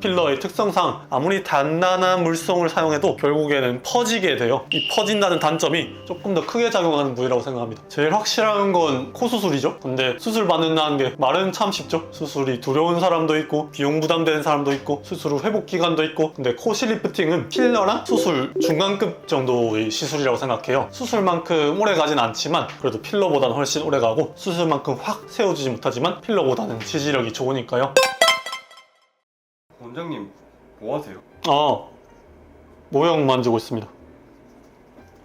필러의 특성상 아무리 단단한 물성을 사용해도 결국에는 퍼지게 돼요. 이 퍼진다는 단점이 조금 더 크게 작용하는 부위라고 생각합니다. 제일 확실한 건 코 수술이죠. 근데 수술 받는다는 게 말은 참 쉽죠. 수술이 두려운 사람도 있고 비용 부담되는 사람도 있고 수술 후 회복 기간도 있고, 근데 코 실리프팅은 필러랑 수술 중간급 정도의 시술이라고 생각해요. 수술만큼 오래 가진 않지만 그래도 필러보다는 훨씬 오래 가고, 수술만큼 확 세워주지 못하지만 필러보다는 지지력이 좋으니까요. 원장님 뭐 하세요? 모형 만지고 있습니다.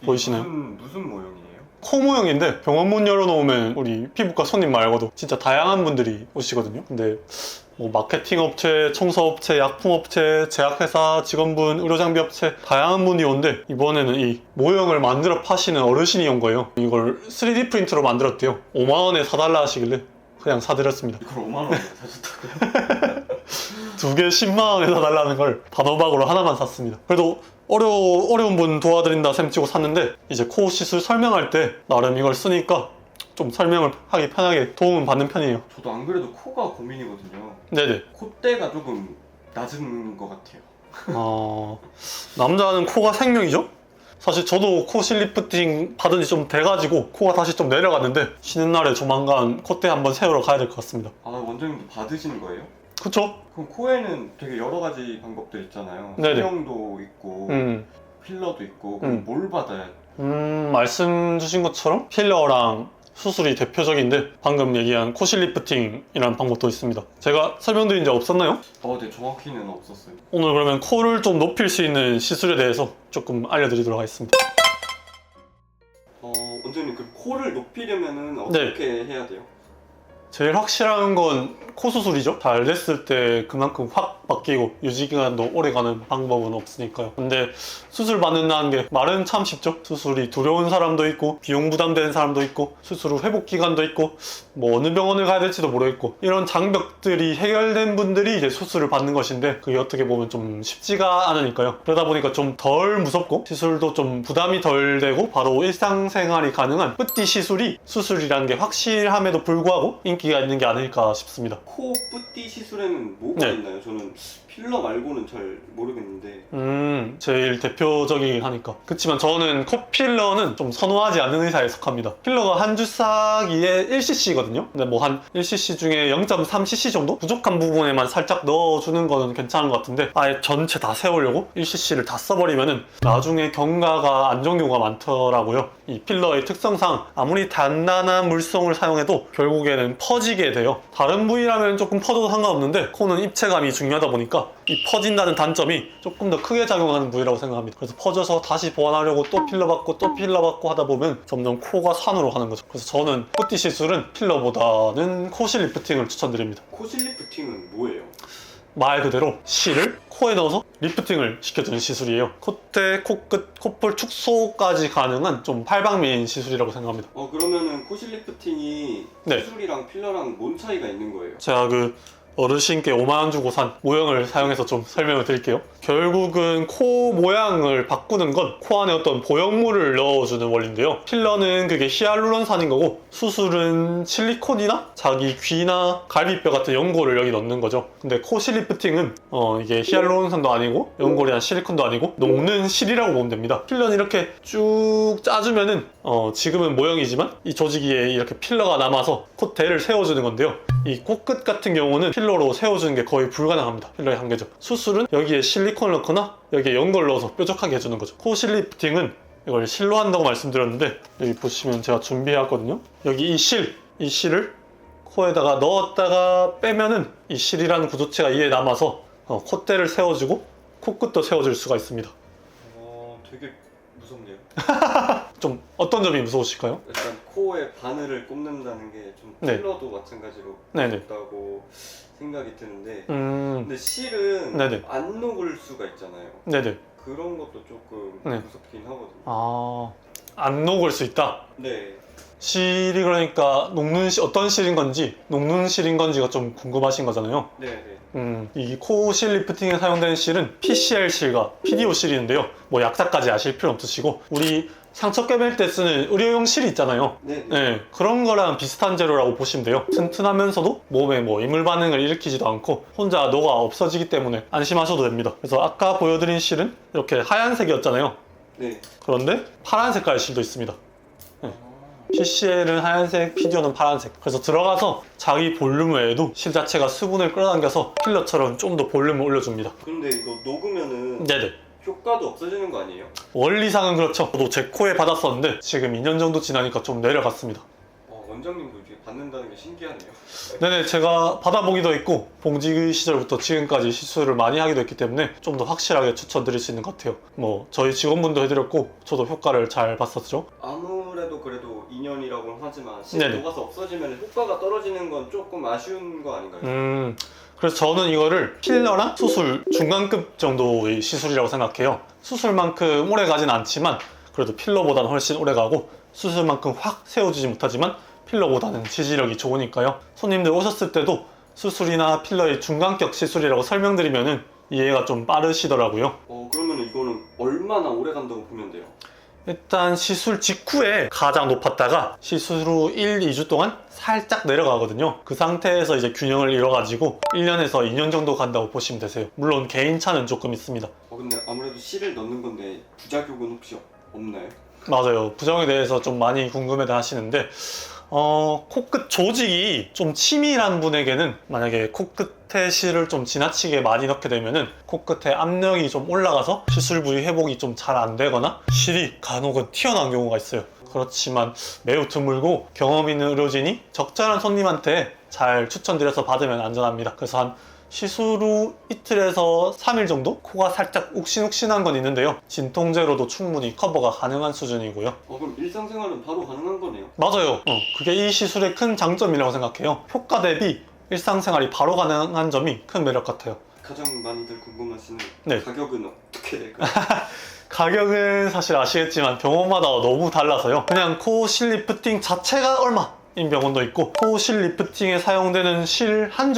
보이시나요? 무슨 모형이에요? 코 모형인데 병원 문 열어놓으면 우리 피부과 손님 말고도 진짜 다양한 분들이 오시거든요. 근데 뭐 마케팅 업체, 청소 업체, 약품 업체, 제약회사 직원분, 의료장비 업체 다양한 분이 오는데, 이번에는 이 모형을 만들어 파시는 어르신이 온 거예요. 이걸 3D 프린터로 만들었대요. 5만 원에 사달라 하시길래 그냥 사드렸습니다. 이걸 5만 원에 사줬다고요? 두 개 10만 원에 사달라는 걸 단호박으로 하나만 샀습니다. 그래도 어려운 분 도와드린다 셈치고 샀는데, 이제 코 시술 설명할 때 나름 이걸 쓰니까 좀 설명을 하기 편하게 도움은 받는 편이에요. 저도 안 그래도 코가 고민이거든요. 네네. 콧대가 조금 낮은 것 같아요. 남자는 코가 생명이죠? 사실 저도 코 실리프팅 받은 지 좀 돼가지고 코가 다시 좀 내려갔는데, 쉬는 날에 조만간 콧대 한번 세우러 가야 될 것 같습니다. 원장님도 받으신 거예요? 그쵸? 그럼 코에는 되게 여러 가지 방법들 있잖아요. 네네. 성형도 있고 필러도 있고, 그럼 뭘 받아야 말씀 주신 것처럼 필러랑 수술이 대표적인데, 방금 얘기한 코 실리프팅이라는 방법도 있습니다. 제가 설명드린 적 없었나요? 네, 정확히는 없었어요. 오늘 그러면 코를 좀 높일 수 있는 시술에 대해서 조금 알려드리도록 하겠습니다. 원장님, 그럼 코를 높이려면은 어떻게 해야 돼요? 제일 확실한 건 코 수술이죠. 잘 됐을 때 그만큼 확 바뀌고 유지기간도 오래가는 방법은 없으니까요. 근데 수술 받는다는 게 말은 참 쉽죠. 수술이 두려운 사람도 있고 비용 부담되는 사람도 있고 수술 후 회복 기간도 있고 뭐 어느 병원을 가야 될지도 모르겠고, 이런 장벽들이 해결된 분들이 이제 수술을 받는 것인데, 그게 어떻게 보면 좀 쉽지가 않으니까요. 그러다 보니까 좀 덜 무섭고 시술도 좀 부담이 덜 되고 바로 일상생활이 가능한 뿌띠 시술이 수술이라는 게 확실함에도 불구하고 인기가 있는 게 아닐까 싶습니다. 코 뿌띠 시술에는 뭐가 있나요? 저는 필러 말고는 잘 모르겠는데. 제일 대표적이긴 하니까. 그치만 저는 코필러는 좀 선호하지 않는 의사에 속합니다. 필러가 한 주사기에 1cc거든요. 근데 뭐 한 1cc 중에 0.3cc 정도? 부족한 부분에만 살짝 넣어주는 거는 괜찮은 것 같은데, 아예 전체 다 세우려고 1cc를 다 써버리면은 나중에 경과가 안 좋은 경우가 많더라고요. 이 필러의 특성상 아무리 단단한 물성을 사용해도 결국에는 퍼지게 돼요. 다른 부위라면 조금 퍼져도 상관없는데 코는 입체감이 중요하다 보니까 이 퍼진다는 단점이 조금 더 크게 작용하는 부위라고 생각합니다. 그래서 퍼져서 다시 보완하려고 또 필러 받고 또 필러 받고 하다 보면 점점 코가 산으로 가는 거죠. 그래서 저는 뿌띠 시술은 필러보다는 코 실리프팅을 추천드립니다. 코 실리프팅은 뭐예요? 말 그대로 실을 코에 넣어서 리프팅을 시켜주는 시술이에요. 콧대, 코끝, 콧볼 축소까지 가능한 좀 팔방미인 시술이라고 생각합니다. 그러면은 코 실리프팅이 수술이랑 필러랑 뭔 차이가 있는 거예요? 제가 어르신께 5만 원 주고 산 모형을 사용해서 좀 설명을 드릴게요. 결국은 코 모양을 바꾸는 건 코 안에 어떤 보형물을 넣어주는 원리인데요. 필러는 그게 히알루론산인 거고, 수술은 실리콘이나 자기 귀나 갈비뼈 같은 연골을 여기 넣는 거죠. 근데 코 실리프팅은 이게 히알루론산도 아니고 연골이나 실리콘도 아니고 녹는 실이라고 보면 됩니다. 필러는 이렇게 쭉 짜주면은 지금은 모형이지만 이 조직위에 이렇게 필러가 남아서 콧대를 세워주는 건데요. 이 코끝 같은 경우는 필러로 세워주는 게 거의 불가능합니다. 필러의 한계죠. 수술은 여기에 실리콘을 넣거나 여기에 연골을 넣어서 뾰족하게 해주는 거죠. 코 실리프팅은 이걸 실로 한다고 말씀드렸는데, 여기 보시면 제가 준비해왔거든요. 여기 이 실을 코에다가 넣었다가 빼면은 이 실이라는 구조체가 이에 남아서 콧대를 세워주고 코끝도 세워줄 수가 있습니다. 되게 무섭네요. 좀 어떤 점이 무서우실까요? 일단 코에 바늘을 꼽는다는 게 좀 필러도 마찬가지로 무섭다고 생각이 드는데, 근데 실은 안 녹을 수가 있잖아요. 네네. 그런 것도 조금 무섭긴 하거든요. 안 녹을 수 있다? 네. 실이 그러니까 어떤 실인 건지 녹는 실인 건지가 좀 궁금하신 거잖아요. 네네. 이 코 실 리프팅에 사용되는 실은 PCR 실과 PDO 실인데요. 뭐 약사까지 아실 필요 없으시고, 우리 상처 꿰맬 때 쓰는 의료용 실 있잖아요. 네, 그런 거랑 비슷한 재료라고 보시면 돼요. 튼튼하면서도 몸에 뭐 이물 반응을 일으키지도 않고 혼자 녹아 없어지기 때문에 안심하셔도 됩니다. 그래서 아까 보여드린 실은 이렇게 하얀색이었잖아요. 네. 그런데 파란 색깔 실도 있습니다. PCL은 하얀색, PDO는 파란색. 그래서 들어가서 자기 볼륨 외에도 실 자체가 수분을 끌어당겨서 필러처럼 좀 더 볼륨을 올려줍니다. 근데 이거 녹으면은 네네. 효과도 없어지는 거 아니에요? 원리상은 그렇죠. 저도 제 코에 받았었는데 지금 2년 정도 지나니까 좀 내려갔습니다. 원장님도 이렇게 받는다는 게 신기하네요. 네네, 제가 받아보기도 했고 봉지 시절부터 지금까지 시술을 많이 하기도 했기 때문에 좀 더 확실하게 추천드릴 수 있는 것 같아요. 뭐 저희 직원분도 해드렸고 저도 효과를 잘 봤었죠. 아무래도 그래도 2년이라고는 하지만 실 녹아서 없어지면 효과가 떨어지는 건 조금 아쉬운 거 아닌가요? 그래서 저는 이거를 필러랑 수술 중간급 정도의 시술이라고 생각해요. 수술만큼 오래 가진 않지만 그래도 필러보다는 훨씬 오래 가고 수술만큼 확 세워주지 못하지만 필러보다는 지지력이 좋으니까요. 손님들 오셨을 때도 수술이나 필러의 중간격 시술이라고 설명드리면은 이해가 좀 빠르시더라고요. 그러면 이거는 얼마나 오래 간다고 보면 돼요? 일단 시술 직후에 가장 높았다가 시술 후 1, 2주 동안 살짝 내려가거든요. 그 상태에서 이제 균형을 잃어가지고 1년에서 2년 정도 간다고 보시면 되세요. 물론 개인차는 조금 있습니다. 근데 아무래도 실을 넣는 건데 부작용은 혹시 없나요? 맞아요. 부작용에 대해서 좀 많이 궁금해들 하시는데 코끝 조직이 좀 치밀한 분에게는 만약에 코끝에 실을 좀 지나치게 많이 넣게 되면은 코끝에 압력이 좀 올라가서 시술 부위 회복이 좀 잘 안 되거나 실이 간혹은 튀어나온 경우가 있어요. 그렇지만 매우 드물고 경험 있는 의료진이 적절한 손님한테 잘 추천드려서 받으면 안전합니다. 그래서 한 시술 후 이틀에서 3일 정도 코가 살짝 욱신욱신한 건 있는데요. 진통제로도 충분히 커버가 가능한 수준이고요. 그럼 일상생활은 바로 가능한 거네요? 맞아요. 그게 이 시술의 큰 장점이라고 생각해요. 효과 대비 일상생활이 바로 가능한 점이 큰 매력 같아요. 가장 많이들 궁금하시는 네. 가격은 어떻게 될까요? 가격은 사실 아시겠지만 병원마다 너무 달라서요. 그냥 코 실 리프팅 자체가 얼마인 병원도 있고 코 실 리프팅에 사용되는 실 한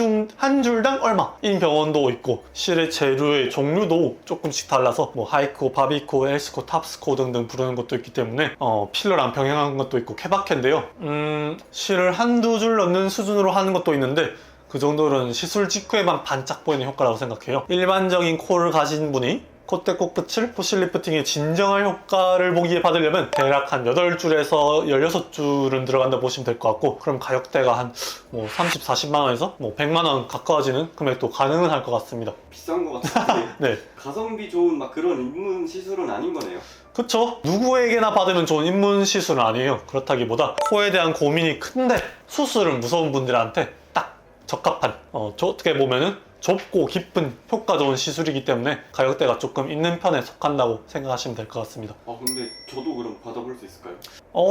줄당 얼마인 병원도 있고 실의 재료의 종류도 조금씩 달라서 뭐 하이코, 바비코, 엘스코, 탑스코 등등 부르는 것도 있기 때문에 필러랑 병행하는 것도 있고 케바케인데요. 실을 한두 줄 넣는 수준으로 하는 것도 있는데 그 정도는 시술 직후에만 반짝 보이는 효과라고 생각해요. 일반적인 코를 가진 분이 콧대 코끝을 코실 리프팅의 진정한 효과를 보기에 받으려면 대략 한 8줄에서 16줄은 들어간다 보시면 될 것 같고 그럼 가격대가 한 뭐 30, 40만 원에서 뭐 100만 원 가까워지는 금액도 가능은 할 것 같습니다. 비싼 것 같은데 네. 가성비 좋은 막 그런 입문 시술은 아닌 거네요. 그쵸? 누구에게나 받으면 좋은 입문 시술은 아니에요. 그렇다기보다 코에 대한 고민이 큰데 수술은 무서운 분들한테 딱 적합한 어떻게 보면은 좁고 깊은 효과 좋은 시술이기 때문에 가격대가 조금 있는 편에 속한다고 생각하시면 될 것 같습니다. 근데 저도 그럼 받아볼 수 있을까요?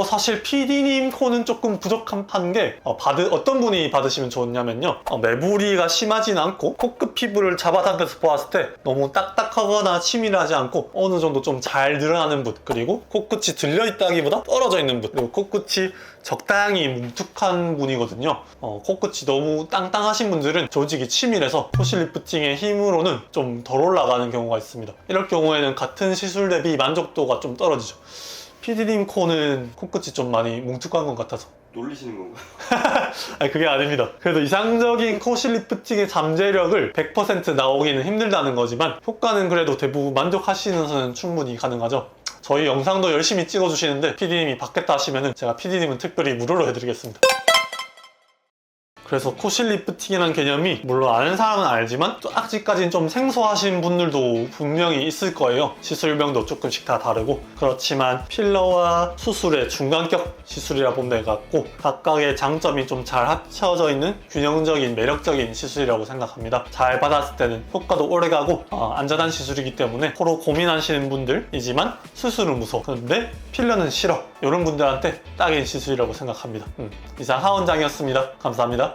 사실 PD님 코는 조금 부족한 게 어떤 분이 받으시면 좋냐면요. 매부리가 심하진 않고 코끝 피부를 잡아당겨서 보았을 때 너무 딱딱하거나 치밀하지 않고 어느 정도 좀 잘 늘어나는 분, 그리고 코끝이 들려있다기보다 떨어져 있는 분, 그리고 코끝이 적당히 뭉툭한 분이거든요. 코끝이 너무 땅땅하신 분들은 조직이 치밀해서 코실 리프팅의 힘으로는 좀 덜 올라가는 경우가 있습니다. 이럴 경우에는 같은 시술 대비 만족도가 좀 떨어지죠. PD님 코는 코끝이 좀 많이 뭉툭한 것 같아서 놀리시는 건가요? 아니, 그게 아닙니다. 그래도 이상적인 코실 리프팅의 잠재력을 100% 나오기는 힘들다는 거지만 효과는 그래도 대부분 만족하시는 선은 충분히 가능하죠. 저희 영상도 열심히 찍어주시는데 PD님이 받겠다 하시면은 제가 PD님은 특별히 무료로 해드리겠습니다. 그래서 코실 리프팅이라는 개념이 물론 아는 사람은 알지만 아직까지는 좀 생소하신 분들도 분명히 있을 거예요. 시술명도 조금씩 다 다르고 그렇지만 필러와 수술의 중간격 시술이라 보면 될 것 같고 각각의 장점이 좀 잘 합쳐져 있는 균형적인 매력적인 시술이라고 생각합니다. 잘 받았을 때는 효과도 오래가고 안전한 시술이기 때문에 코로 고민하시는 분들이지만 수술은 무서워 근데 필러는 싫어 이런 분들한테 딱인 시술이라고 생각합니다. 이상 하원장이었습니다. 감사합니다.